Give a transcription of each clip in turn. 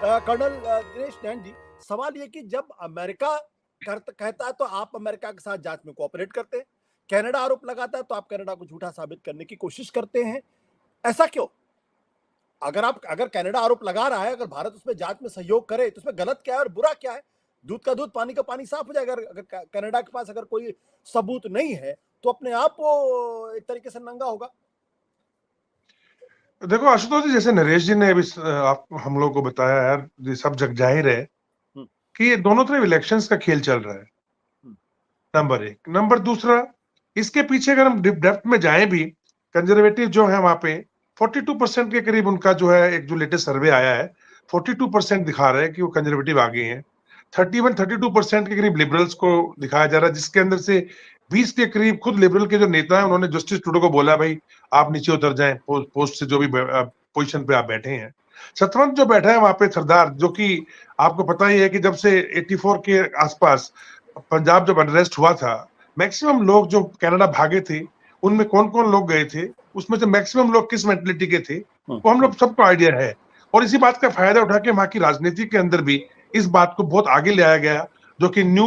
Colonel Dinesh नैन जी, सवाल ये कि जब अमेरिका कहता है तो आप अमेरिका के साथ जांच में कोऑपरेट करते हैं, कनाडा आरोप लगाता है तो आप कनाडा को झूठा साबित करने की कोशिश करते हैं, ऐसा क्यों? अगर कनाडा आरोप लगा रहा है, अगर भारत उसमें जांच में सहयोग करे तो उसमें गलत क्या है और बुरा क्या है? दूध का दूध, पानी का पानी साफ हो जाएगा। अगर कनाडा के पास अगर कोई सबूत नहीं है तो अपने आप वो एक तरीके से नंगा होगा। देखो आशुतोष जी, जैसे नरेश जी ने अभी आप हम लोग को बताया यार, ये सब जग जाहिर है कि ये दोनों तरफ इलेक्शंस का खेल चल रहा है। नंबर एक। नंबर दूसरा, इसके पीछे अगर हम डेप्थ में जाएं भी, कंजर्वेटिव जो है वहां पे 42% के करीब उनका जो है, एक जो लेटेस्ट सर्वे आया है 42% दिखा रहा है कि वो कंजर्वेटिव आगे हैं। 32% के करीब लिबरल्स को दिखाया जा रहा है, जिसके अंदर से 20 के करीब खुद लिबरल के जो नेता है उन्होंने जस्टिस ट्रूडो को बोला भाई आप नीचे उतर जाएं पोस्ट से, जो भी पोजीशन पे आप बैठे हैं। सतवंत जो बैठा है वहां पे सरदार, जो कि आपको पता ही है कि जब से 84 के आसपास पंजाब जब अनरेस्ट हुआ था, मैक्सिमम लोग जो कनाडा भागे थे उनमें कौन कौन लोग गए थे, उसमें से मैक्सिमम लोग किस मेंटलिटी के थे वो हम लोग सबको आइडिया है। और इसी बात का फायदा उठा के वहां की राजनीति के अंदर भी इस बात को बहुत आगे ले आया गया, जो कि न्यू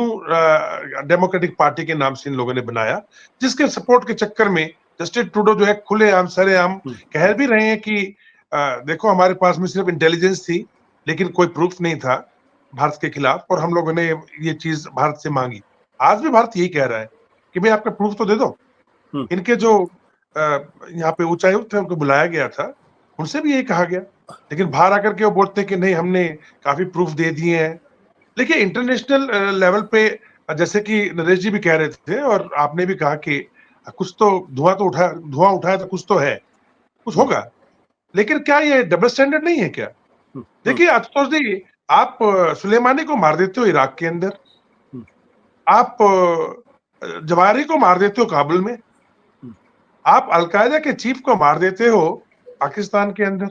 डेमोक्रेटिक पार्टी के नाम से इन लोगों ने बनाया, जिसके सपोर्ट के चक्कर में जस्टिस ट्रूडो जो है खुलेआम सरेआम कह भी रहे हैं कि देखो हमारे पास में सिर्फ इंटेलिजेंस थी लेकिन कोई प्रूफ नहीं था भारत के खिलाफ, और हम लोगों ने ये चीज भारत से मांगी। आज भी भारत यही कह रहा है कि भाई आपका प्रूफ तो दे दो। इनके जो यहाँ पे उच्चायुक्त थे उनको बुलाया गया था, उनसे भी यही कहा गया, लेकिन बाहर आकर के वो बोलते कि नहीं हमने काफी प्रूफ दे दिए हैं। देखिए इंटरनेशनल लेवल पे, जैसे कि नरेश जी भी कह रहे थे और आपने भी कहा कि कुछ तो धुआं उठाया तो कुछ तो है, कुछ होगा, लेकिन क्या ये डबल स्टैंडर्ड नहीं है क्या? देखिए आशुतोष जी, आप सुलेमानी को मार देते हो इराक के अंदर, आप जवारी को मार देते हो काबुल में, आप अलकायदा के चीफ को मार देते हो पाकिस्तान के अंदर,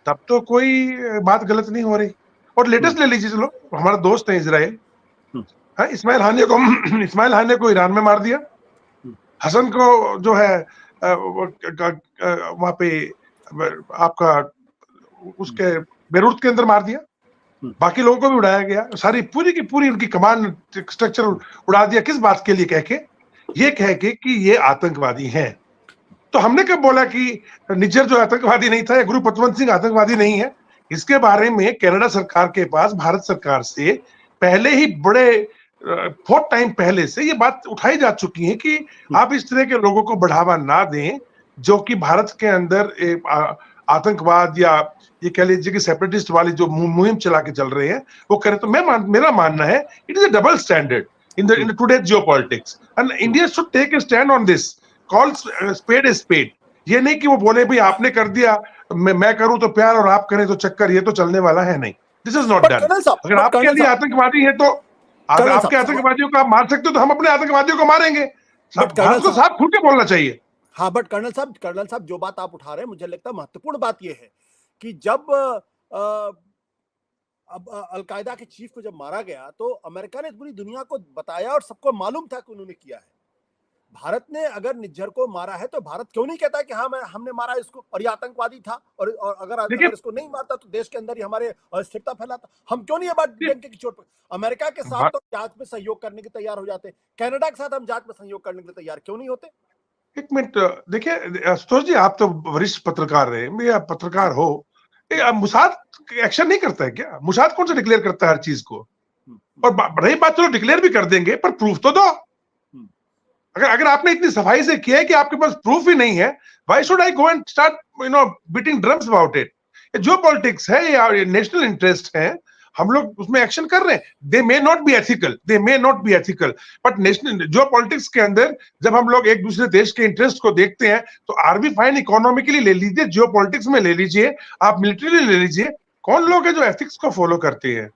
तब तो कोई बात गलत नहीं हो रही। और लेटेस्ट ले लीजिए, चलो हमारा दोस्त है इजराइल, हाँ, इस्माइल हानिया को ईरान में मार दिया, हसन को जो है वहां पे आपका उसके बेरूत के अंदर मार दिया, बाकी लोगों को भी उड़ाया गया, सारी पूरी की पूरी उनकी कमांड स्ट्रक्चर उड़ा दिया। किस बात के लिए? कह के कि ये आतंकवादी हैं। तो हमने कब बोला कि निज्जर जो आतंकवादी नहीं था या गुरु पतवंत सिंह आतंकवादी नहीं है? इसके बारे में कनाडा सरकार के पास भारत सरकार से पहले ही बड़े बहुत टाइम पहले से ये बात उठाई जा चुकी है कि आप इस तरह के लोगों को बढ़ावा ना दें जो कि भारत के अंदर आतंकवाद या ये कह लीजिए कि सेपरेटिस्ट वाली जो मुहिम चला के चल रहे हैं वो करें। तो मेरा मानना है it is a double standard in the today geopolitics and India should take a stand on this, call spade a spade. ये नहीं कि वो बोले भाई आपने कर दिया, मैं करूं तो प्यार और आप करें तो चक्कर, ये तो चलने वाला है नहीं। This is not done. अगर आपके लिए आतंकवादी है तो अगर आपके आतंकवादियों को आप मार सकते हो तो हम अपने आतंकवादियों को मारेंगे। भारत को साफ खुल के बोलना चाहिए। हाँ, बट कर्नल साहब जो बात आप उठा रहे हैं, मुझे लगता है महत्वपूर्ण बात यह है कि जब अब अलकायदा के चीफ को जब मारा गया तो अमेरिका ने पूरी दुनिया को बताया और सबको मालूम था कि उन्होंने किया है। भारत ने अगर निज्जर को मारा है तो भारत क्यों नहीं कहता कि हाँ हमने मारा इसको और ये आतंकवादी था, और अगर इसको नहीं मारता तो देश के अंदर ही हमारे अस्थिरता फैलाता। हम क्यों नहीं ये बात डंके की चोट पर? अमेरिका के साथ तो जांच में सहयोग करने के तैयार हो जाते हैं, कनाडा के साथ हम जांच में सहयोग करने के लिए तैयार क्यों नहीं होते? एक मिनट देखिए आशुतोष जी, आप तो वरिष्ठ पत्रकार रहे, मैं पत्रकार हो, मुसाद एक्शन नहीं करता है क्या? मुसाद कौन सा डिक्लेयर करता है हर चीज को? और रही बात, चलो डिक्लेयर भी कर देंगे पर प्रूफ तो दो। अगर आपने इतनी सफाई से किया है कि आपके पास प्रूफ ही नहीं है, why should I go and start beating drums about it? जो पॉलिटिक्स है या नेशनल इंटरेस्ट है, हम लोग उसमें एक्शन कर रहे हैं। They may not be ethical, but national जो पॉलिटिक्स के अंदर जब हम लोग एक दूसरे देश के इंटरेस्ट को देखते हैं तो आर वी फाइन इकोनॉमिकली ले लीजिए, जियो पॉलिटिक्स में ले लीजिए, आप मिलिट्री ले लीजिए, कौन लोग हैं जो एथिक्स को फॉलो करते हैं?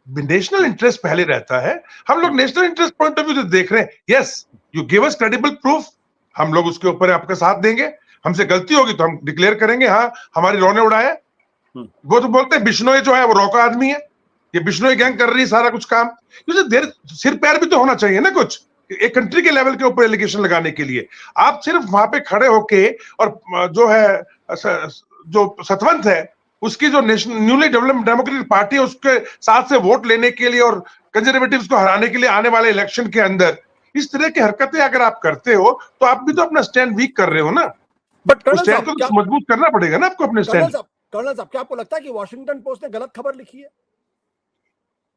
नेशनल इंटरेस्ट पहले रहता है। हम लोग national interest point of view से देख रहे हैं। Yes, you give us credible proof, हम लोग उसके ऊपर आपका साथ देंगे। हमसे गलती होगी तो हम डिक्लेयर करेंगे हाँ हमारी रॉ ने उड़ाया। वो तो बोलते हैं बिश्नोई जो है वो रॉ का आदमी है, ये बिश्नोई गैंग कर रही है सारा कुछ काम। देर सिर पैर भी तो होना चाहिए ना कुछ, एक कंट्री के लेवल के ऊपर एलिगेशन लगाने के लिए। आप सिर्फ वहां पे खड़े होके और जो है जो सतवंत है उसकी जो न्यूली डेवलप्ड डेमोक्रेटिक पार्टी है उसके साथ से वोट लेने के लिए और कंजर्वेटिव्स को हराने के लिए आने वाले इलेक्शन के अंदर इस तरह की हरकतें अगर आप करते हो तो आप भी तो अपना स्टैंड वीक कर रहे हो ना। बट उस स्टैंड को तो मजबूत करना पड़ेगा ना आपको अपने स्टैंड। कर्नल साहब क्या आपको लगता है कि वॉशिंगटन पोस्ट ने गलत खबर लिखी है?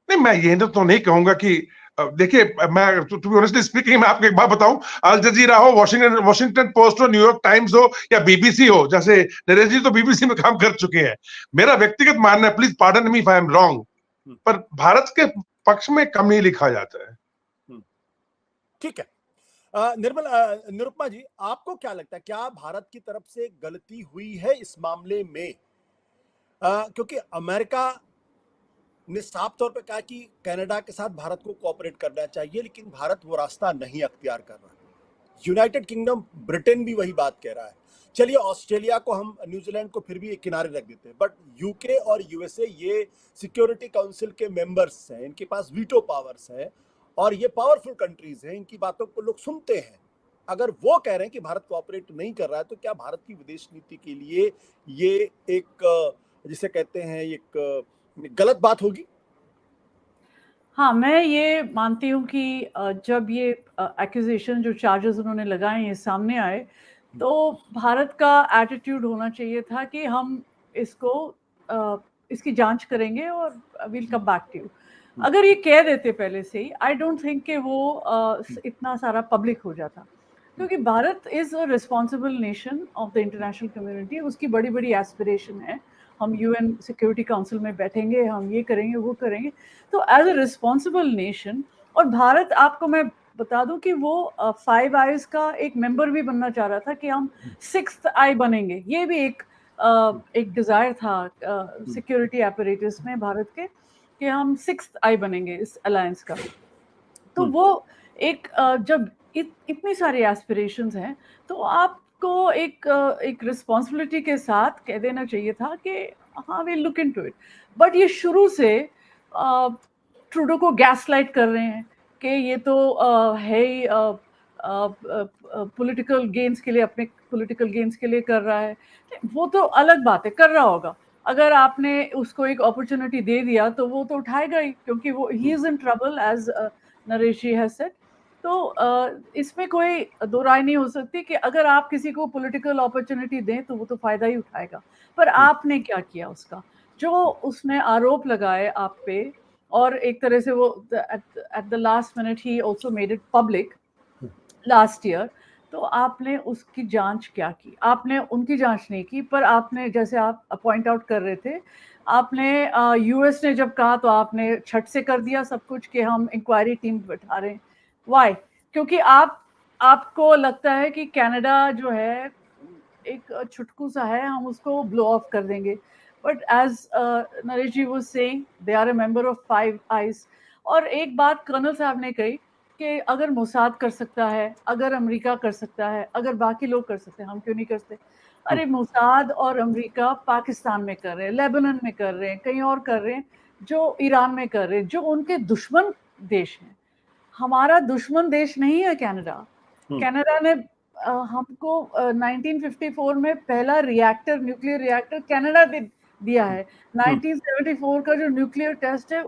नहीं, मैं ये तो नहीं कहूंगा कि देखिए, मैं टू बी ऑनेस्टली स्पीकिंग, मैं आपको एक बात बताऊं, अल जजीरा हो, वॉशिंगटन पोस्ट हो, न्यूयॉर्क टाइम्स हो या बीबीसी हो, जैसे नरेश जी तो बीबीसी में काम कर चुके हैं, मेरा व्यक्तिगत मानना है, please pardon me if I am wrong, पर भारत के पक्ष में कम नहीं लिखा जाता है। ठीक है। निर्मल, निरुपमा जी, आपको क्या लगता है, क्या भारत की तरफ से गलती हुई है इस मामले में? क्योंकि अमेरिका ने साफ तौर पे कहा कि कनाडा के साथ भारत को कोऑपरेट करना चाहिए, लेकिन भारत वो रास्ता नहीं अख्तियार कर रहा। यूनाइटेड किंगडम, ब्रिटेन भी वही बात कह रहा है। चलिए, ऑस्ट्रेलिया को हम, न्यूजीलैंड को फिर भी एक किनारे रख देते हैं, बट यूके और यूएसए ये सिक्योरिटी काउंसिल के मेंबर्स हैं, इनके पास वीटो पावर्स है और ये पावरफुल कंट्रीज हैं, इनकी बातों को लोग सुनते हैं। अगर वो कह रहे हैं कि भारत कोऑपरेट नहीं कर रहा है, तो क्या भारत की विदेश नीति के लिए ये एक, जिसे कहते हैं, एक गलत बात होगी? हाँ, मैं ये मानती हूँ कि जब ये एक्यूजेशन, जो चार्जेस उन्होंने लगाए, ये सामने आए, तो भारत का एटीट्यूड होना चाहिए था कि हम इसकी जांच करेंगे और will come back to you. अगर ये कह देते पहले से ही, आई डोंट थिंक कि वो इतना सारा पब्लिक हो जाता, क्योंकि Bharat is a responsible nation of the international community. उसकी बड़ी बड़ी एस्पिरेशन है, हम यूएन सिक्योरिटी काउंसिल में बैठेंगे, हम ये करेंगे, वो करेंगे। तो एज अ रिस्पॉन्सिबल नेशन, और भारत, आपको मैं बता दूं कि वो फाइव आईज का एक मेंबर भी बनना चाह रहा था कि हम सिक्स्थ आई बनेंगे। ये भी एक डिजायर था सिक्योरिटी एपरेटस में भारत के, कि हम सिक्स्थ आई बनेंगे इस अलायंस का। तो वो एक जब इतनी सारी एस्पिरेशंस हैं, तो आपको एक रिस्पॉन्सिबिलिटी के साथ कह देना चाहिए था कि हाँ, we look into it. But ये शुरू से ट्रूडो को गैसलाइट कर रहे हैं कि ये तो है ही पॉलिटिकल गेन्स के लिए, अपने पॉलिटिकल गेन्स के लिए कर रहा है। वो तो अलग बात है, कर रहा होगा। अगर आपने उसको एक अपॉर्चुनिटी दे दिया तो वो तो उठाएगा ही, क्योंकि वो he is in trouble, as Naresh ji has said. तो इसमें कोई दो राय नहीं हो सकती कि अगर आप किसी को पॉलिटिकल अपॉर्चुनिटी दें तो वो तो फायदा ही उठाएगा। पर आपने क्या किया उसका? जो उसने आरोप लगाए आप पे, और एक तरह से वो at the last minute he also made it public last year, तो आपने उसकी जांच क्या की? आपने उनकी जांच नहीं की, पर आपने, जैसे आप पॉइंट आउट कर रहे थे, आपने यूएस ने जब कहा तो आपने छट से कर दिया सब कुछ कि हम इंक्वायरी टीम बैठा रहे हैं। वाई? क्योंकि आपको लगता है कि कनाडा जो है एक छुटकू सा है, हम उसको ब्लो ऑफ कर देंगे। But as Naresh ji was saying, they are a member of Five Eyes. और एक बात कर्नल साहब ने कही कि अगर मोसाद कर सकता है, अगर अमेरिका कर सकता है, अगर बाकी लोग कर सकते हैं, हम क्यों नहीं कर सकते? अरे, मोसाद और अमेरिका पाकिस्तान में कर रहे हैं, लेबनान में कर रहे हैं, कहीं और कर रहे हैं, जो ईरान में कर रहे हैं, जो उनके दुश्मन देश हैं। हमारा दुश्मन देश नहीं है कनाडा। कनाडा ने हमको 1954 में पहला रिएक्टर, न्यूक्लियर रिएक्टर कनाडा दिया है। 1974 का जो न्यूक्लियर टेस्ट है,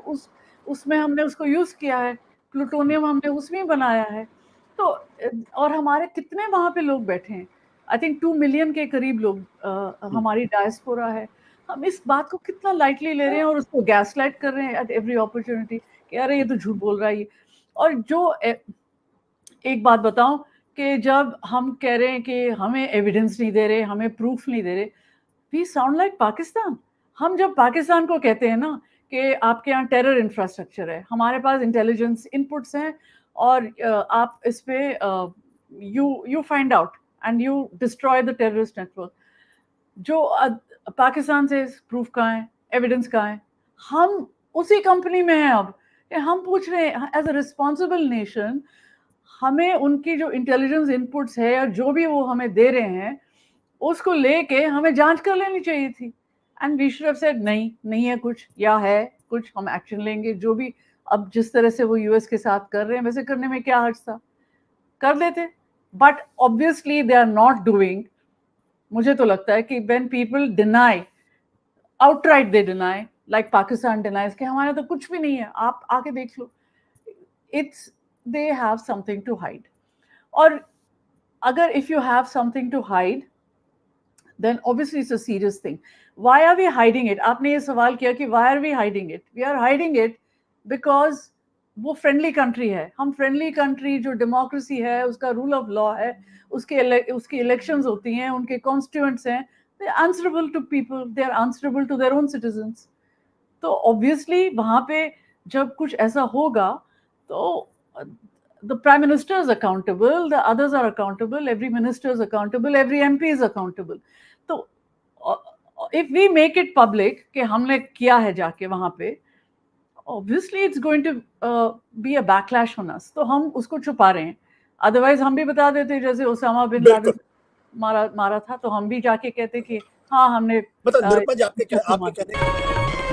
उसमें हमने उसको यूज किया है। प्लूटोनियम हमने उसमें बनाया है। तो और हमारे कितने वहां पे लोग बैठे हैं, आई थिंक 2 मिलियन के करीब लोग हमारी डायस्पोरा है। हम इस बात को कितना लाइटली ले रहे हैं और उसको गैसलाइट कर रहे हैं एट एवरी अपॉर्चुनिटी कि अरे ये तो झूठ बोल रहा है। और जो एक बात बताऊं कि जब हम कह रहे हैं कि हमें एविडेंस नहीं दे रहे, हमें प्रूफ नहीं दे रहे, वी साउंड लाइक पाकिस्तान। हम जब पाकिस्तान को कहते हैं ना कि आपके यहाँ टेरर इंफ्रास्ट्रक्चर है, हमारे पास इंटेलिजेंस इनपुट्स हैं, और आप इस पे you find out and you destroy the terrorist network. जो पाकिस्तान से प्रूफ कहाँ है, एविडेंस कहाँ है? हम उसी कंपनी में हैं अब। हम पूछ रहे हैं एज अ रिस्पॉन्सिबल नेशन, हमें उनकी जो इंटेलिजेंस इनपुट्स है और जो भी वो हमें दे रहे हैं, उसको लेके हमें जांच कर लेनी चाहिए थी। And we should have said नहीं है कुछ, या है कुछ, हम एक्शन लेंगे। जो भी अब जिस तरह से वो यूएस के साथ कर रहे हैं, वैसे करने में क्या हर्ज था, कर लेते। But obviously they are not doing. मुझे तो लगता है कि when people deny outright they deny, like Pakistan denies कि हमारे तो कुछ भी नहीं है, आप आके देख लो. It's they have something to hide. और अगर if you have something to hide, then obviously it's a serious thing. Why are we hiding it? आपने ये सवाल किया कि why are we hiding it? We are hiding it because वो friendly country है. हम फ्रेंडली कंट्री जो democracy है, उसका रूल ऑफ लॉ है, उसकी इलेक्शंस होती हैं, उनके कॉन्स्टिट्यूएंट्स हैं, they are answerable to people, they are answerable to their own citizens. तो ऑब्वियसली वहां पे जब कुछ ऐसा होगा तो the prime minister is accountable, the others are accountable, every minister is accountable, every MP is accountable. तो if we make it public कि हमने किया है जाके वहां पे, obviously it's going to be a backlash on us. तो हम उसको छुपा रहे हैं. Otherwise हम भी बता देते, जैसे ओसामा बिन लादेन मारा था, तो हम भी जाके कहते कि हाँ हमने मतलब निरुपमा जी आपके कहने